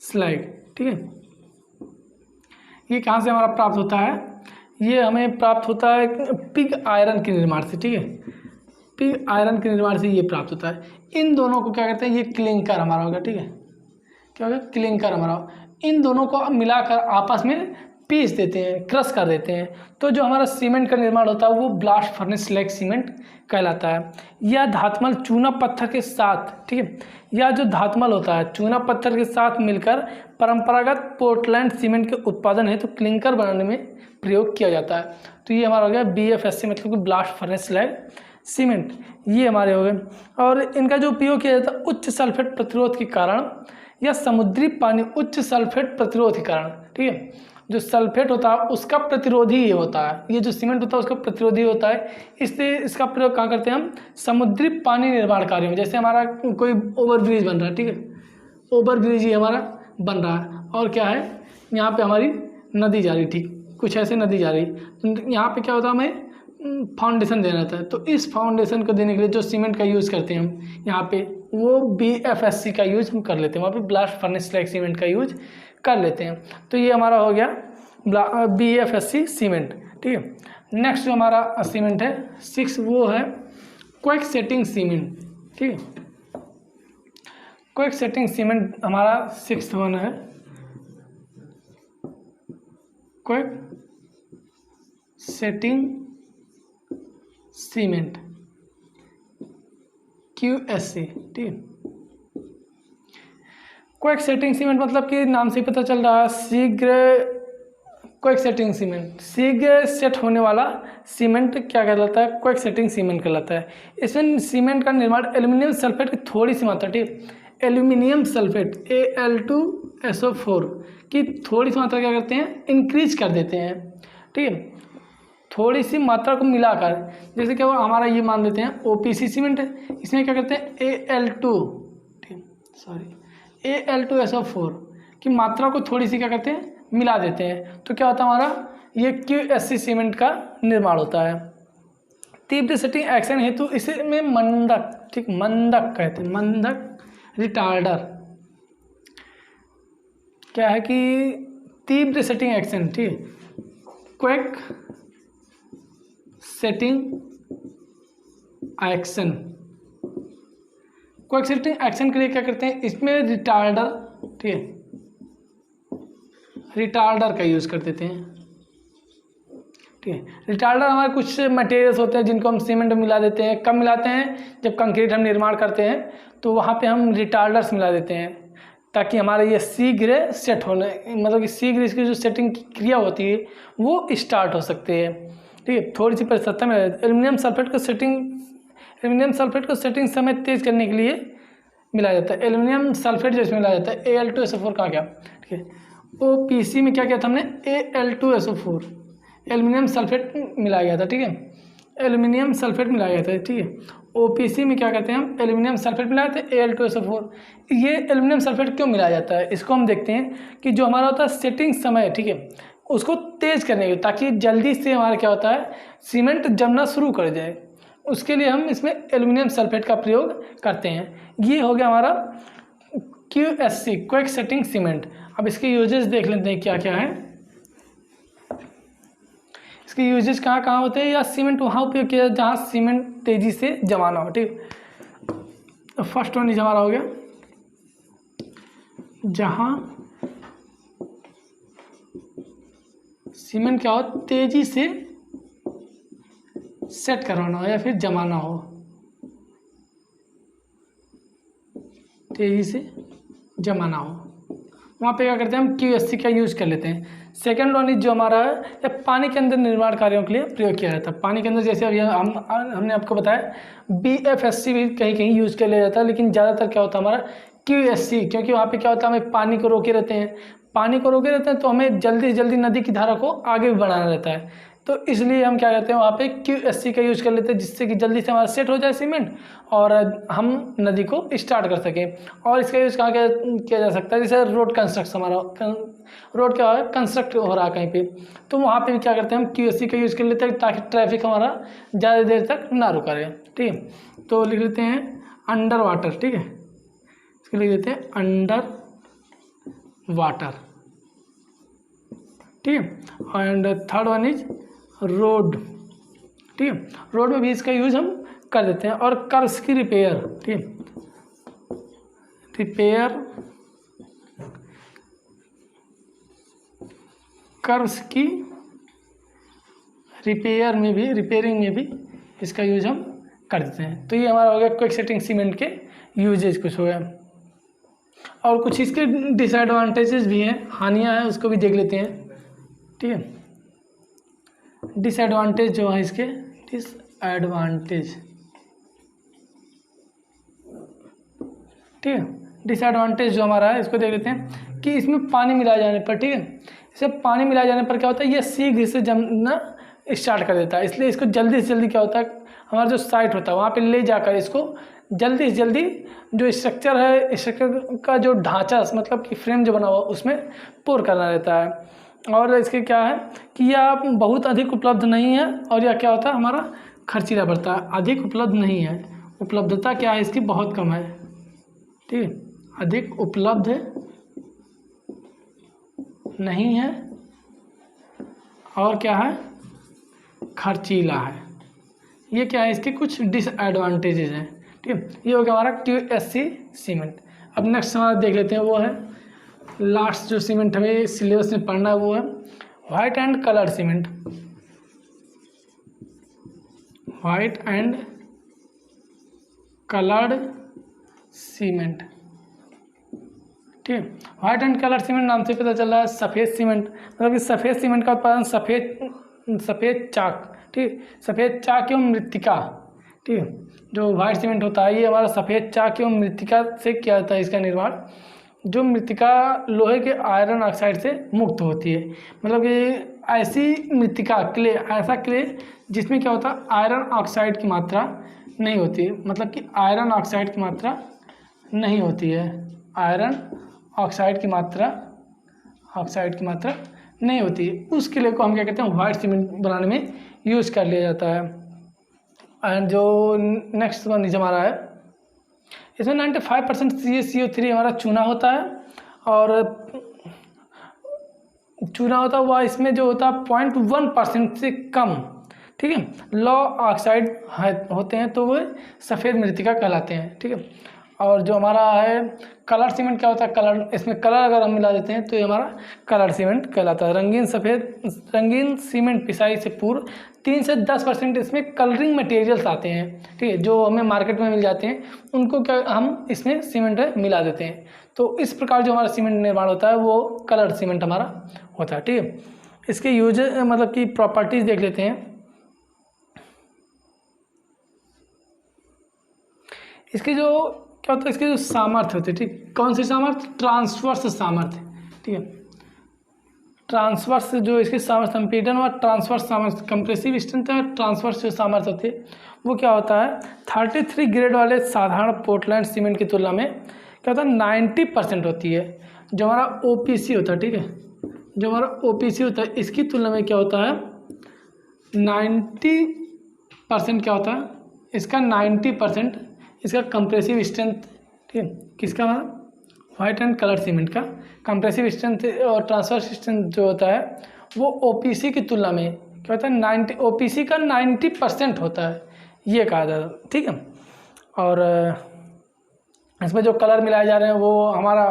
स्लैग, ठीक है। ये कहाँ से हमारा प्राप्त होता है, ये हमें प्राप्त होता है पिग आयरन के निर्माण से, ठीक है, पिग आयरन के निर्माण से ये प्राप्त होता है। इन दोनों को क्या कहते हैं, ये क्लिंकर हमारा होगा, ठीक है, क्या होगा क्लिंकर हमारा। इन दोनों को मिलाकर आपस में पीस देते हैं, क्रश कर देते हैं, तो जो हमारा सीमेंट का निर्माण होता है वो ब्लास्ट फर्नेस स्लैग सीमेंट कहलाता है। यह धातुमल चूना पत्थर के साथ, ठीक है, यह जो धातुमल होता है चूना पत्थर के साथ मिलकर परंपरागत पोर्टलैंड सीमेंट के उत्पादन है तो क्लिंकर बनाने में प्रयोग किया जाता है। तो ये हमारा हो गया BFSC, मतलब कि ब्लास्ट फर्नेस स्लैग सीमेंट, ये हमारे हो गए। और इनका जो उपयोग किया जाता है उच्च सल्फेट प्रतिरोध के कारण या समुद्री पानी उच्च सल्फेट प्रतिरोध के कारण, ठीक है, जो सल्फेट होता है उसका प्रतिरोधी ये होता है, ये जो सीमेंट होता है उसका प्रतिरोधी होता है, इसलिए इसका प्रयोग कहाँ करते हैं हम, समुद्री पानी निर्माण कार्यों में। जैसे हमारा कोई ओवरब्रिज बन रहा है, ठीक है, ओवरब्रिज ही हमारा बन रहा है, और क्या है यहाँ पे हमारी नदी जा रही, ठीक, कुछ ऐसे नदी जा रही, तो यहाँ पे क्या होता है हमें फाउंडेशन देना रहता है, तो इस फाउंडेशन को देने के लिए जो सीमेंट का यूज़ करते हैं हम यहाँ पे वो BFSC का यूज़ हम कर लेते हैं, वहाँ पे ब्लास्ट फर्नेस स्लैग सीमेंट का यूज कर लेते हैं। तो ये हमारा हो गया BFSC सीमेंट, ठीक है। नेक्स्ट जो हमारा सीमेंट है 6, वो है क्विक सेटिंग सीमेंट, ठीक है, क्विक सेटिंग सीमेंट हमारा 6th वन है, क्विक सेटिंग सीमेंट QSC, ठीक है। क्विक सेटिंग सीमेंट मतलब कि नाम से ही पता चल रहा है, शीघ्र क्विक सेटिंग सीमेंट, शीघ्र सेट होने वाला सीमेंट क्या कहलाता है, क्विक सेटिंग सीमेंट कहलाता है। इसमें सीमेंट का निर्माण एल्यूमिनियम सल्फेट की थोड़ी सी मात्रा, ठीक, एल्यूमिनियम सल्फेट Al2SO4 की थोड़ी सी मात्रा क्या करते हैं, इंक्रीज कर देते हैं, ठीक है, थोड़ी सी मात्रा को मिलाकर। जैसे कि वो हमारा ये मान लेते हैं OPC सीमेंट है, इसमें क्या करते हैं Al2, ठीक, सॉरी Al2SO4 की मात्रा को थोड़ी सी क्या करते हैं, मिला देते हैं, तो क्या होता है हमारा ये QSC सीमेंट का निर्माण होता है। तीव्र सेटिंग एक्शन हेतु इसे में मंदक, ठीक, मंदक कहते हैं, मंदक रिटार्डर क्या है कि तीव्र सेटिंग एक्शन, ठीक, quick setting action, quick setting action के लिए क्या करते हैं, इसमें रिटार्डर, ठीक है, रिटार्डर का यूज़ कर देते हैं, ठीक है। रिटार्डर हमारे कुछ मटेरियल्स होते हैं जिनको हम सीमेंट में मिला देते हैं, कब मिलाते हैं, जब कंक्रीट हम निर्माण करते हैं तो वहाँ पे हम रिटार्डर्स मिला देते हैं ताकि हमारा ये शीघ्र सेट होने, मतलब कि शीघ्र इसकी जो सेटिंग की क्रिया होती है वो स्टार्ट हो सकती है, ठीक है। थोड़ी सी परिस्थिति में एल्यूमिनियम सल्फेट को सेटिंग समय तेज करने के लिए मिलाया जाता है। एल्यूमिनियम सल्फेट जो इसमें मिलाया जाता है Al2SO4 कहा गया, ठीक है। OPC में क्या किया था हमने, Al2SO4 एल्यूमिनियम सल्फेट मिलाया गया था, ठीक है, एल्यूमिनियम सल्फेट मिलाया गया था, ठीक है। OPC में क्या कहते हैं हम, एल्यूमिनियम सल्फेट मिलाए थे Al2SO4। ये एल्यूमिनियम सल्फेट क्यों मिलाया जाता है, इसको हम देखते हैं कि जो हमारा होता है सेटिंग समय, ठीक है, उसको तेज़ करने के, ताकि जल्दी से हमारा क्या होता है सीमेंट जमना शुरू कर जाए, उसके लिए हम इसमें एल्यूमिनियम सल्फेट का प्रयोग करते हैं। ये हो गया हमारा QSC क्विक सेटिंग सीमेंट। अब इसके यूजेस देख लेते हैं क्या क्या है। इसके यूजेस कहाँ कहाँ होते हैं, या सीमेंट वहाँ उपयोग किया जहाँ सीमेंट तेज़ी से जमाना हो, ठीक। फर्स्ट वन हमारा हो गया जहाँ सीमेंट क्या हो, तेज़ी से सेट करवाना हो या फिर जमाना हो, तेज़ी से जमाना हो, वहाँ पे क्या करते हैं हम QSC का यूज़ कर लेते हैं। सेकंड वन जो हमारा है, या पानी के अंदर निर्माण कार्यों के लिए प्रयोग किया जाता है। पानी के अंदर जैसे अभी हमने आपको बताया BFSC भी कहीं कहीं यूज़ कर लिया जाता है, लेकिन ज़्यादातर क्या होता है हमारा QSC, क्योंकि वहाँ पे क्या होता है हमें पानी को रोके रहते हैं, पानी को रोके रहते हैं तो हमें जल्दी से जल्दी नदी की धारा को आगे भी बढ़ाना रहता है, तो इसलिए हम क्या करते हैं वहाँ पे QSC का यूज़ कर लेते हैं, जिससे कि जल्दी से हमारा सेट हो जाए सीमेंट और हम नदी को स्टार्ट कर सकें। और इसका यूज़ कहाँ किया जा सकता है, जैसे रोड कंस्ट्रक्ट, हमारा रोड क्या है कंस्ट्रक्ट हो रहा है कहीं पे, तो वहाँ पे भी क्या करते हैं हम QSC का यूज़ कर लेते हैं ताकि ट्रैफिक हमारा ज़्यादा देर तक ना रुका रहे, ठीक है। तो लिख लेते हैं अंडर वाटर, ठीक है, इसको लिख देते हैं अंडर वाटर, ठीक है। And third one is road, ठीक है, रोड में भी इसका यूज हम कर देते हैं। और कर्व्स की रिपेयर, ठीक है, रिपेयर, कर्व्स की रिपेयर में भी, रिपेयरिंग में भी इसका यूज हम कर देते हैं। तो ये हमारा हो गया क्विक सेटिंग सीमेंट के यूजेज कुछ हो गया। और कुछ इसके डिसएडवांटेजेस भी हैं, हानियां हैं, उसको भी देख लेते हैं, ठीक है। डिसएडवांटेज जो है इसके, डिसएडवांटेज, ठीक है, डिसएडवांटेज जो हमारा है इसको देख लेते हैं कि इसमें पानी मिलाए जाने पर, ठीक है, इसे पानी मिलाए जाने पर क्या होता है ये शीघ्र से जमना स्टार्ट कर देता है, इसलिए इसको जल्दी से जल्दी क्या होता है हमारा जो साइट होता है वहाँ पे ले जाकर इसको जल्दी से जल्दी जो स्ट्रक्चर है, स्ट्रक्चर का जो ढांचा मतलब कि फ्रेम जो बना हुआ उसमें पोर करना रहता है। और इसके क्या है कि यह बहुत अधिक उपलब्ध नहीं है, और यह क्या होता है हमारा खर्चीला पड़ता है, अधिक उपलब्ध नहीं है, उपलब्धता क्या है इसकी बहुत कम है, ठीक है, अधिक उपलब्ध नहीं है, और क्या है खर्चीला है। ये क्या है इसके कुछ डिसएडवांटेजेस हैं, ठीक है। ये हो गया हमारा QSC सीमेंट। अब नेक्स्ट हमारा देख लेते हैं, वो है लास्ट जो सीमेंट हमें सिलेबस में पढ़ना है, वो है white and coloured cement, white and coloured cement, ठीक है। व्हाइट एंड कलर सीमेंट नाम से पता चल रहा है सफ़ेद सीमेंट, मतलब कि सफ़ेद सीमेंट का उत्पादन सफ़ेद चाक, ठीक, सफ़ेद चाक एवं मृत्तिका, ठीक है। जो व्हाइट सीमेंट होता है ये हमारा सफ़ेद चाक एवं मृत्तिका से किया जाता है इसका निर्माण। जो मृत्तिका लोहे के आयरन ऑक्साइड से मुक्त होती है, मतलब कि ऐसी मृत्तिका क्ले, ऐसा क्ले जिसमें क्या होता है आयरन ऑक्साइड की मात्रा नहीं होती है, मतलब कि आयरन ऑक्साइड की मात्रा नहीं होती है, आयरन ऑक्साइड की मात्रा नहीं होती है, उस किले को हम क्या कहते हैं व्हाइट सीमेंट बनाने में यूज़ कर लिया जाता है। एंड जो नेक्स्ट वन नीचे हमारा है, इसमें 95% CaCO3 हमारा चूना होता है, और चूना होता है वह इसमें जो होता है 0.1% से कम, ठीक है, लौ ऑक्साइड होते हैं तो वो सफ़ेद मृत्तिका कहलाते हैं, ठीक है। और जो हमारा है कलर सीमेंट क्या होता है, कलर, इसमें कलर अगर हम मिला देते हैं तो ये हमारा कलर सीमेंट कहलाता है। रंगीन सीमेंट पिसाई से पूर्व 3 से 10% इसमें कलरिंग मटेरियल्स आते हैं, ठीक है, जो हमें मार्केट में मिल जाते हैं, उनको क्या हम इसमें सीमेंट में मिला देते हैं। तो इस प्रकार जो हमारा सीमेंट निर्माण होता है वो कलर सीमेंट हमारा होता है, ठीक है। इसके यूज मतलब कि प्रॉपर्टीज़ देख लेते हैं। इसके जो क्या होता है, इसके जो सामर्थ्य होते हैं, ठीक, कौन सी सामर्थ्य, ट्रांसवर्स सामर्थ्य, ठीक है, ट्रांसवर्स जो इसके सामर्थ्य संपीड़न और ट्रांसवर्स सामर्थ्य, कंप्रेसिव स्ट्रेंथ और ट्रांसवर्स जो सामर्थ्य होती है वो क्या होता है 33 ग्रेड वाले साधारण पोर्टलैंड सीमेंट की तुलना में क्या होता है 90% होती है। जो हमारा OPC होता है, ठीक है, जो हमारा OPC होता है इसकी तुलना में क्या होता है 90% क्या होता है इसका 90% इसका कंप्रेसिव स्ट्रेंथ, ठीक है, किसका हमारा व्हाइट एंड कलर सीमेंट का कंप्रेसिव स्ट्रेंथ और ट्रांसफर स्ट्रेंथ जो होता है वो OPC की तुलना में क्या होता है 90, OPC का 90% होता है, ये कहा जाता है, ठीक है। और इसमें जो कलर मिलाए जा रहे हैं वो हमारा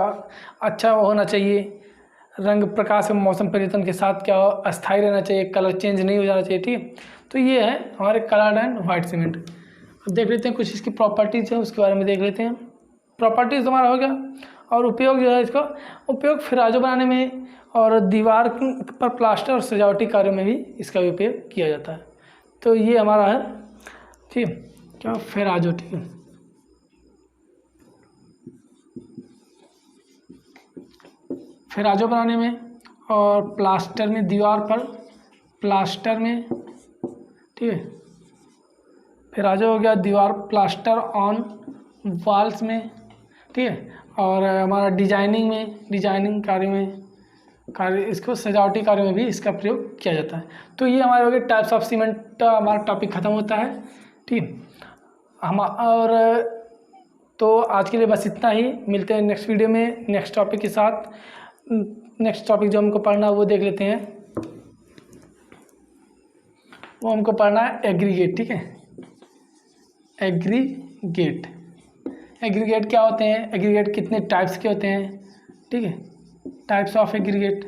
अच्छा होना चाहिए, रंग प्रकाश और मौसम परिवर्तन के साथ क्या अस्थायी रहना चाहिए, कलर चेंज नहीं हो जाना चाहिए, ठीक। तो ये है हमारे कलर्ड एंड वाइट सीमेंट। अब देख लेते हैं कुछ इसकी प्रॉपर्टीज़ है उसके बारे में देख लेते हैं। प्रॉपर्टीज़ हमारा हो गया, और उपयोग जो है इसका उपयोग फिराजो बनाने में और दीवार पर प्लास्टर और सजावटी कार्यों में भी इसका उपयोग किया जाता है। तो ये हमारा है, ठीक, क्या फिराजो, ठीक है, फिराजो बनाने में और प्लास्टर में, दीवार पर प्लास्टर में, ठीक है, फिराजो हो गया दीवार प्लास्टर ऑन वॉल्स में, ठीक है, और हमारा डिजाइनिंग कार्य इसको सजावटी कार्य में भी इसका प्रयोग किया जाता है। तो ये हमारे हो गए टाइप्स ऑफ सीमेंट, हमारा टॉपिक ख़त्म होता है, ठीक। हम और तो आज के लिए बस इतना ही, मिलते हैं नेक्स्ट वीडियो में नेक्स्ट टॉपिक के साथ। नेक्स्ट टॉपिक जो हमको पढ़ना है वो देख लेते हैं, वो हमको पढ़ना है एग्रीगेट, ठीक है, एग्रीगेट क्या होते हैं, एग्रीगेट कितने टाइप्स के होते हैं, ठीक है, टाइप्स ऑफ एग्रीगेट,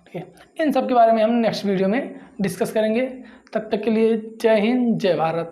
ठीक है, इन सब के बारे में हम नेक्स्ट वीडियो में डिस्कस करेंगे। तब तक के लिए जय हिंद, जय भारत।